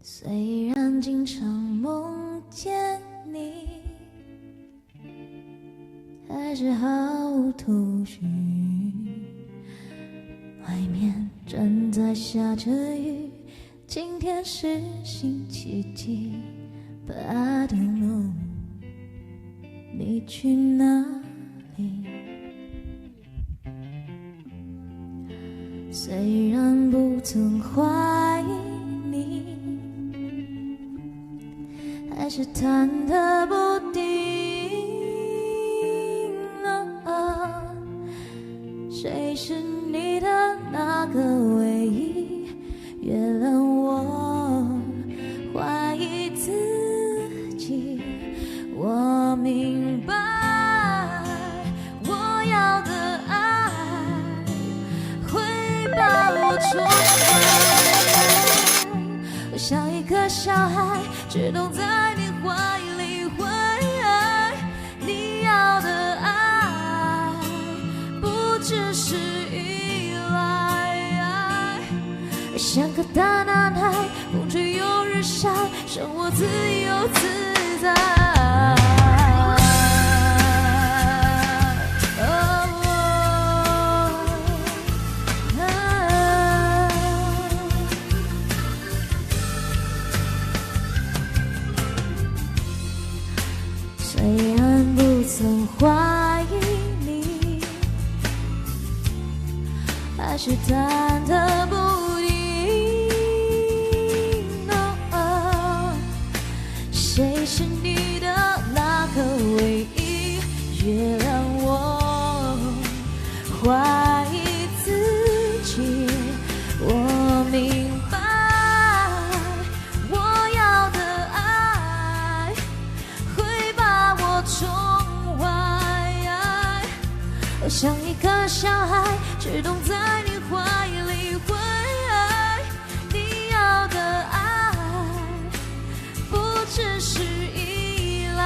虽然经常梦见你，还是毫无头绪。外面正在下着雨，今天是星期几 ？But I don't know， 你去哪里？虽然不曾怀疑你，还是忐忑不定。谁是你的那个唯一？原谅我怀疑自己。我明白，我要的爱会把我宠坏。我像一个小孩，只懂在你怀里会爱。你要的爱不只是依赖，像个大男孩，风吹又日晒，生活自由自在。虽然不曾怀疑你，还是忐忑不定。谁是你的那个唯一？原谅我怀疑自己。我明白，我要的爱会把我宠坏。我像一个小孩，只懂在你怀里会爱。你要的爱不只是依赖，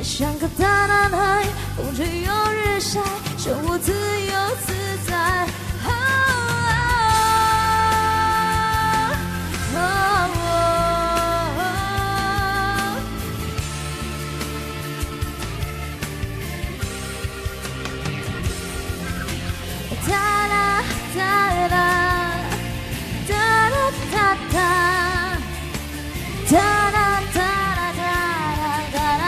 像个大男孩，风吹又日晒，生活自由自在。哒啦哒啦哒啦哒哒哒啦哒啦哒啦哒啦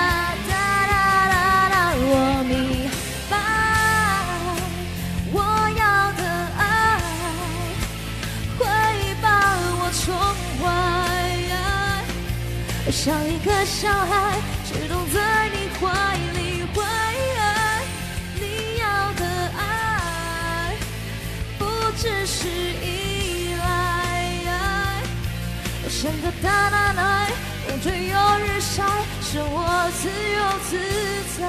哒啦啦啦，我明白，我要的爱会把我宠坏。我像一个小孩，只懂在你怀里会爱。你要的爱不只是依赖，我像个大男孩，风吹又日晒，生活自由自在。